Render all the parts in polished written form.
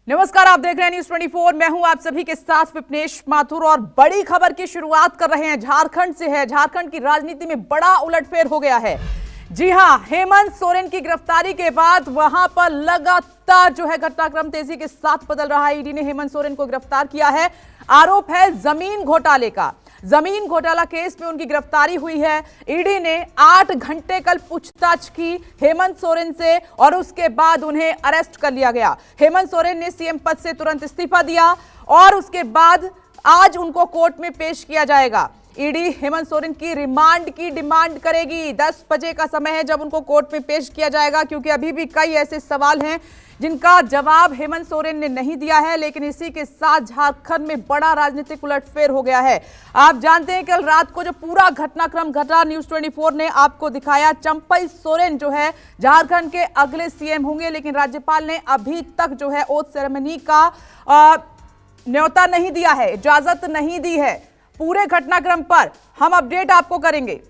नमस्कार, आप देख रहे हैं न्यूज 24। मैं हूं आप सभी के साथ विपनेश माथुर और बड़ी खबर की शुरुआत कर रहे हैं झारखंड से है। झारखंड की राजनीति में बड़ा उलटफेर हो गया है। जी हां, हेमंत सोरेन की गिरफ्तारी के बाद वहां पर लगातार जो है घटनाक्रम तेजी के साथ बदल रहा है। ईडी ने हेमंत सोरेन को गिरफ्तार किया है। आरोप है जमीन घोटाले का। जमीन घोटाला केस में उनकी गिरफ्तारी हुई है। ईडी ने 8 घंटे कल पूछताछ की हेमंत सोरेन से और उसके बाद उन्हें अरेस्ट कर लिया गया। हेमंत सोरेन ने सीएम पद से तुरंत इस्तीफा दिया और उसके बाद आज उनको कोर्ट में पेश किया जाएगा। ईडी हेमंत सोरेन की रिमांड की डिमांड करेगी। 10 बजे का समय है जब उनको कोर्ट में पेश किया जाएगा, क्योंकि अभी भी कई ऐसे सवाल हैं जिनका जवाब हेमंत सोरेन ने नहीं दिया है। लेकिन इसी के साथ झारखंड में बड़ा राजनीतिक उलटफेर हो गया है। आप जानते हैं कल रात को जो पूरा घटनाक्रम घटा, न्यूज 24 ने आपको दिखाया। चंपई सोरेन जो है झारखंड के अगले सीएम होंगे, लेकिन राज्यपाल ने अभी तक जो है ओथ सेरेमनी का न्योता नहीं दिया है, इजाजत नहीं दी है। पूरे घटनाक्रम पर हम अपडेट आपको करेंगे।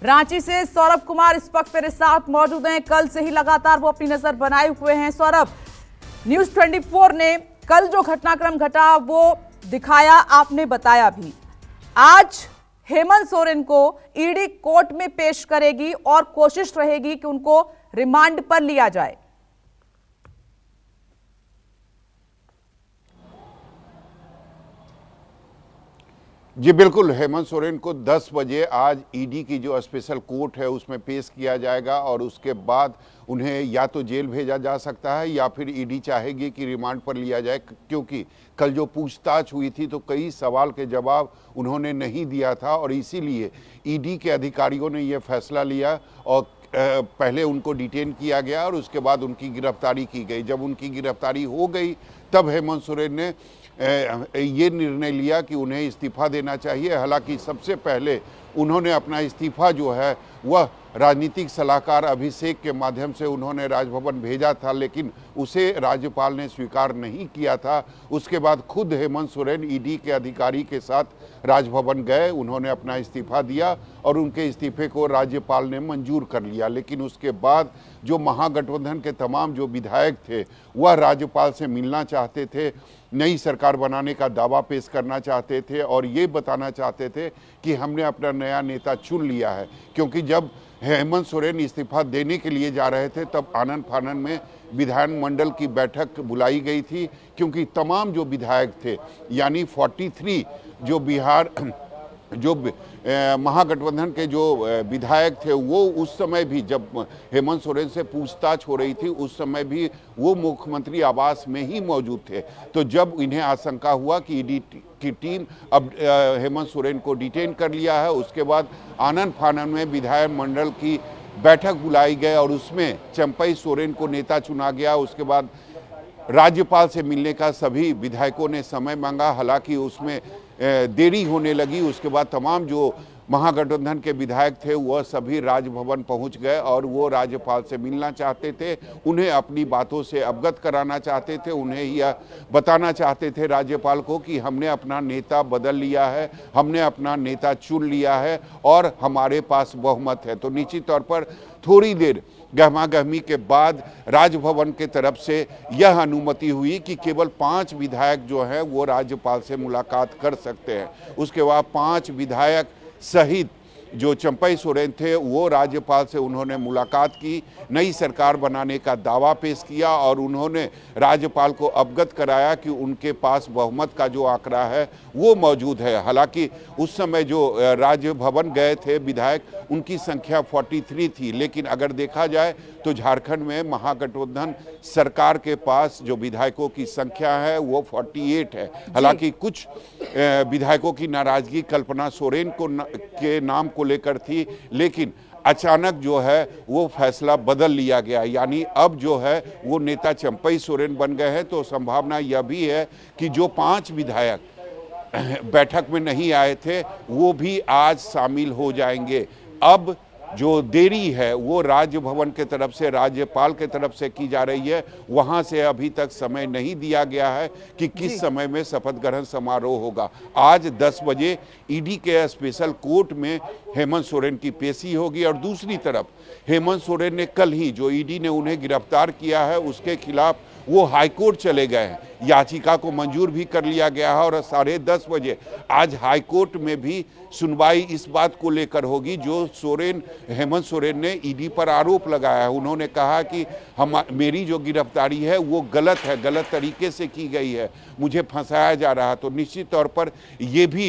रांची से सौरभ कुमार इस वक्त मेरे साथ मौजूद हैं। कल से ही लगातार वो अपनी नजर बनाए हुए हैं। सौरभ, न्यूज 24 ने कल जो घटनाक्रम घटा वो दिखाया, आपने बताया भी। आज हेमंत सोरेन को ईडी कोर्ट में पेश करेगी और कोशिश रहेगी कि उनको रिमांड पर लिया जाए। जी बिल्कुल, हेमंत सोरेन को 10 बजे आज ईडी की जो स्पेशल कोर्ट है उसमें पेश किया जाएगा और उसके बाद उन्हें या तो जेल भेजा जा सकता है या फिर ईडी चाहेगी कि रिमांड पर लिया जाए, क्योंकि कल जो पूछताछ हुई थी तो कई सवाल के जवाब उन्होंने नहीं दिया था और इसीलिए ईडी के अधिकारियों ने यह फैसला लिया और पहले उनको डिटेन किया गया और उसके बाद उनकी गिरफ्तारी की गई। जब उनकी गिरफ्तारी हो गई तब हेमंत सोरेन ने ये निर्णय लिया कि उन्हें इस्तीफा देना चाहिए। हालांकि सबसे पहले उन्होंने अपना इस्तीफा जो है वह राजनीतिक सलाहकार अभिषेक के माध्यम से उन्होंने राजभवन भेजा था, लेकिन उसे राज्यपाल ने स्वीकार नहीं किया था। उसके बाद खुद हेमंत सोरेन ईडी के अधिकारी के साथ राजभवन गए, उन्होंने अपना इस्तीफा दिया और उनके इस्तीफे को राज्यपाल ने मंजूर कर लिया। लेकिन उसके बाद जो महागठबंधन के तमाम जो विधायक थे वह राज्यपाल से मिलना चाहते थे, नई सरकार बनाने का दावा पेश करना चाहते थे और ये बताना चाहते थे कि हमने अपना नया नेता चुन लिया है। क्योंकि जब हेमंत सोरेन इस्तीफा देने के लिए जा रहे थे तब आनन फानन में विधानमंडल की बैठक बुलाई गई थी, क्योंकि तमाम जो विधायक थे यानी 43 जो बिहार जो महागठबंधन के जो विधायक थे वो उस समय भी जब हेमंत सोरेन से पूछताछ हो रही थी उस समय भी वो मुख्यमंत्री आवास में ही मौजूद थे। तो जब इन्हें आशंका हुआ कि ईडी की टीम अब हेमंत सोरेन को डिटेन कर लिया है, उसके बाद आनन फानन में विधानमंडल की बैठक बुलाई गई और उसमें चंपई सोरेन को नेता चुना गया। उसके बाद राज्यपाल से मिलने का सभी विधायकों ने समय मांगा, हालांकि उसमें देरी होने लगी। उसके बाद तमाम जो महागठबंधन के विधायक थे वह सभी राजभवन पहुंच गए और वो राज्यपाल से मिलना चाहते थे, उन्हें अपनी बातों से अवगत कराना चाहते थे, उन्हें यह बताना चाहते थे राज्यपाल को कि हमने अपना नेता बदल लिया है, हमने अपना नेता चुन लिया है और हमारे पास बहुमत है। तो निश्चित तौर पर थोड़ी देर गहमागहमी के बाद राजभवन के तरफ से यह अनुमति हुई कि केवल 5 विधायक जो हैं वो राज्यपाल से मुलाकात कर सकते हैं। उसके बाद 5 विधायक सहित जो चंपई सोरेन थे वो राज्यपाल से उन्होंने मुलाकात की, नई सरकार बनाने का दावा पेश किया और उन्होंने राज्यपाल को अवगत कराया कि उनके पास बहुमत का जो आंकड़ा है वो मौजूद है। हालांकि उस समय जो राजभवन गए थे विधायक उनकी संख्या 43 थी, लेकिन अगर देखा जाए तो झारखंड में महागठबंधन सरकार के पास जो विधायकों की संख्या है वो 48 है। हालांकि कुछ विधायकों की नाराजगी कल्पना सोरेन के नाम को लेकर थी, लेकिन अचानक जो है वो फैसला बदल लिया गया, यानी अब जो है वो नेता चंपई सोरेन बन गए हैं। तो संभावना यह भी है कि जो 5 विधायक बैठक में नहीं आए थे वो भी आज शामिल हो जाएंगे। अब जो देरी है वो राजभवन के तरफ से, राज्यपाल के तरफ से की जा रही है। वहां से अभी तक समय नहीं दिया गया है कि किस समय में शपथ ग्रहण समारोह होगा। आज 10 बजे ईडी के स्पेशल कोर्ट में हेमंत सोरेन की पेशी होगी और दूसरी तरफ हेमंत सोरेन ने कल ही जो ईडी ने उन्हें गिरफ्तार किया है उसके खिलाफ वो हाईकोर्ट चले गए हैं। याचिका को मंजूर भी कर लिया गया है और 10:30 बजे आज हाईकोर्ट में भी सुनवाई इस बात को लेकर होगी जो हेमंत सोरेन ने ईडी पर आरोप लगाया है। उन्होंने कहा कि मेरी जो गिरफ्तारी है वो गलत है, गलत तरीके से की गई है, मुझे फंसाया जा रहा। तो निश्चित तौर पर ये भी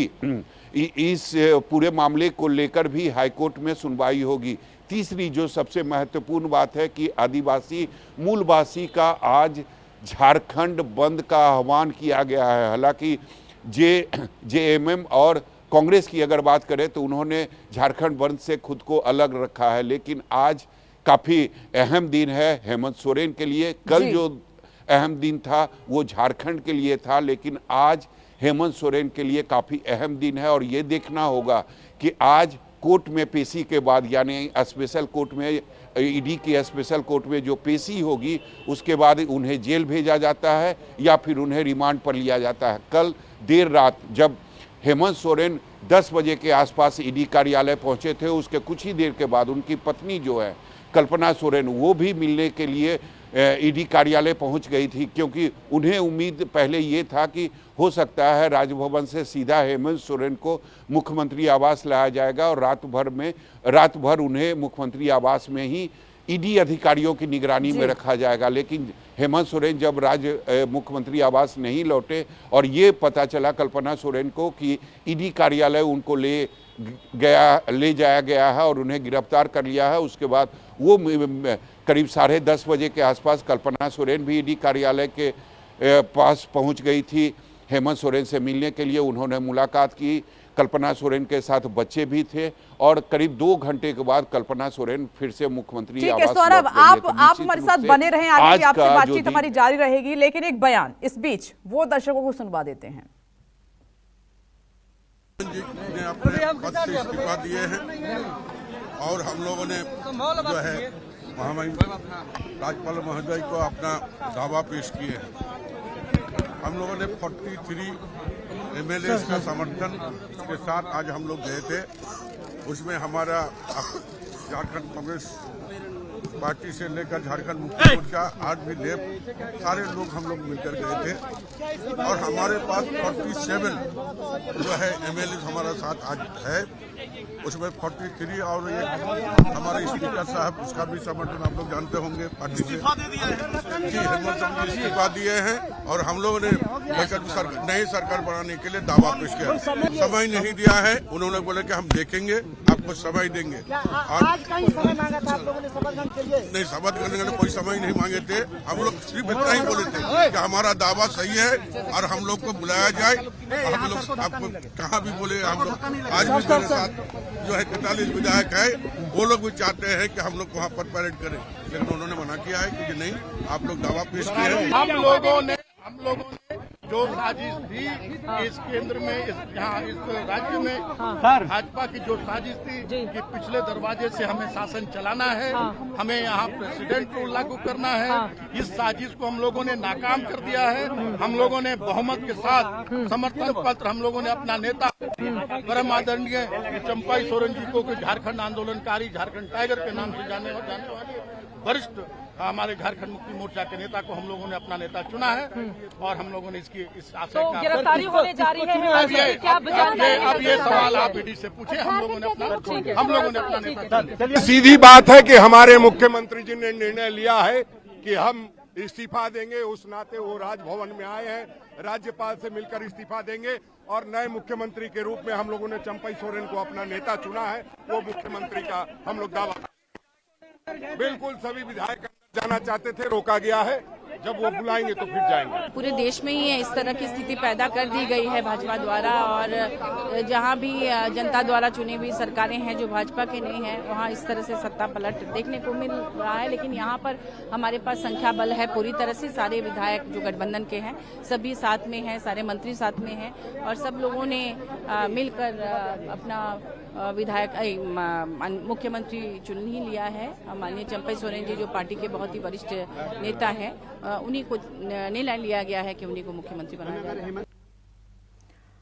इस पूरे मामले को लेकर भी हाईकोर्ट में सुनवाई होगी। तीसरी जो सबसे महत्वपूर्ण बात है कि आदिवासी मूलवासी का आज झारखंड बंद का आह्वान किया गया है। हालांकि जेएमएम और कांग्रेस की अगर बात करें तो उन्होंने झारखंड बंद से खुद को अलग रखा है, लेकिन आज काफ़ी अहम दिन है हेमंत सोरेन के लिए। कल जो अहम दिन था वो झारखंड के लिए था, लेकिन आज हेमंत सोरेन के लिए काफ़ी अहम दिन है। और ये देखना होगा कि आज कोर्ट में पेशी के बाद, यानी स्पेशल कोर्ट में, ईडी की स्पेशल कोर्ट में जो पेशी होगी उसके बाद उन्हें जेल भेजा जाता है या फिर उन्हें रिमांड पर लिया जाता है। कल देर रात जब हेमंत सोरेन 10 बजे के आसपास ईडी कार्यालय पहुंचे थे, उसके कुछ ही देर के बाद उनकी पत्नी जो है कल्पना सोरेन वो भी मिलने के लिए ईडी कार्यालय पहुंच गई थी, क्योंकि उन्हें उम्मीद पहले ये था कि हो सकता है राजभवन से सीधा हेमंत सोरेन को मुख्यमंत्री आवास लाया जाएगा और रात भर उन्हें मुख्यमंत्री आवास में ही ईडी अधिकारियों की निगरानी में रखा जाएगा। लेकिन हेमंत सोरेन जब मुख्यमंत्री आवास नहीं लौटे और ये पता चला कल्पना सोरेन को कि ईडी कार्यालय उनको ले जाया गया है और उन्हें गिरफ्तार कर लिया है, उसके बाद वो करीब 10:30 बजे के आसपास कल्पना सोरेन भी ईडी कार्यालय के पास पहुंच गई थी हेमंत सोरेन से मिलने के लिए। उन्होंने मुलाकात की, कल्पना सोरेन के साथ बच्चे भी थे और करीब 2 घंटे के बाद कल्पना सोरेन फिर से मुख्यमंत्री आवास लौट सौरभ, गई। आप हमारे साथ बने रहें, आगे भी आपसे बातचीत हमारी जारी रहेगी, लेकिन एक बयान इस बीच वो दर्शकों को सुनवा देते हैं। जी ने अपने पद से इस्तीफा दिए हैं और हम लोगों ने जो है महामहिम राज्यपाल महोदय को अपना दावा पेश किए हैं। हम लोगों ने 43 एमएलए का समर्थन के साथ आज हम लोग गए थे। उसमें हमारा झारखंड कांग्रेस पार्टी से लेकर झारखंड मुक्ति मोर्चा आज भी सारे लोग हम लोग मिलकर गए थे और हमारे पास 47 जो है एमएलए हमारा साथ आज है। उसमें 43 और एक हमारे स्पीकर साहब, उसका भी समर्थन आप लोग जानते होंगे पार्टी से। जी, हेमंत सोरेन इस्तीफा दिए हैं और हम लोगों ने नई सरकार बनाने के लिए दावा पेश किया। समय नहीं दिया है, उन्होंने बोले कि हम देखेंगे, आपको समय देंगे। आज का ही समय मांगा था आप लोगों ने शपथ ग्रहण के लिए? नहीं, शपथ करने का कोई समय नहीं मांगे थे। हम लोग सिर्फ इतना ही बोले थे कि हमारा दावा सही है और हम लोग को बुलाया जाए। हम लोग आपको कहाँ भी बोले, हम लोग आज भी मेरे साथ जो है 43 विधायक है, वो लोग भी चाहते हैं कि हम लोग वहाँ पर परेड करें, लेकिन उन्होंने मना किया है कि नहीं, आप लोग दावा पेश किए हैं। हम लोगों ने जो साजिश थी इस केंद्र में, इस राज्य में भाजपा की जो साजिश थी कि पिछले दरवाजे से हमें शासन चलाना है, हमें यहाँ प्रेसिडेंट रूल लागू करना है, इस साजिश को हम लोगों ने नाकाम कर दिया है। हम लोगों ने बहुमत के साथ समर्थन पत्र हम लोगों ने अपना नेता परम आदरणीय चंपाई सोरेन जी को झारखंड आंदोलनकारी, झारखंड टाइगर के नाम से जाने वाले वरिष्ठ हमारे झारखंड मुक्ति मोर्चा के नेता को हम लोगों ने अपना नेता चुना है और हम लोगों ने इस आशय का गिरफ्तारी होने जा रही है। अब ये सवाल आप ईडी से पूछे। हम लोगों ने अपना नेता चुना। सीधी बात है कि हमारे मुख्यमंत्री जी ने निर्णय लिया है कि हम इस्तीफा देंगे। उस नाते वो राजभवन में आए हैं, राज्यपाल से मिलकर इस्तीफा देंगे और नए मुख्यमंत्री के रूप में हम लोगों ने चंपाई सोरेन को अपना नेता चुना है। वो मुख्यमंत्री का हम लोग दावा, बिल्कुल सभी विधायक जाना चाहते थे, रोका गया है। जब वो बुलाएंगे तो फिर जाएंगे। पूरे देश में ही इस तरह की स्थिति पैदा कर दी गई है भाजपा द्वारा, और जहां भी जनता द्वारा चुनी हुई सरकारें हैं जो भाजपा के नहीं है, वहां इस तरह से सत्ता पलट देखने को मिल रहा है। लेकिन यहां पर हमारे पास संख्या बल है पूरी तरह से। सारे विधायक जो गठबंधन के हैं सभी साथ में हैं, सारे मंत्री साथ में हैं और सब लोगों ने मिलकर अपना मुख्यमंत्री चुन ही लिया है। माननीय चंपाई सोरेन जी जो पार्टी के बहुत ही वरिष्ठ नेता हैं, उन्हीं को निर्णय लिया गया है कि उन्हीं को मुख्यमंत्री बनाया जाएगा।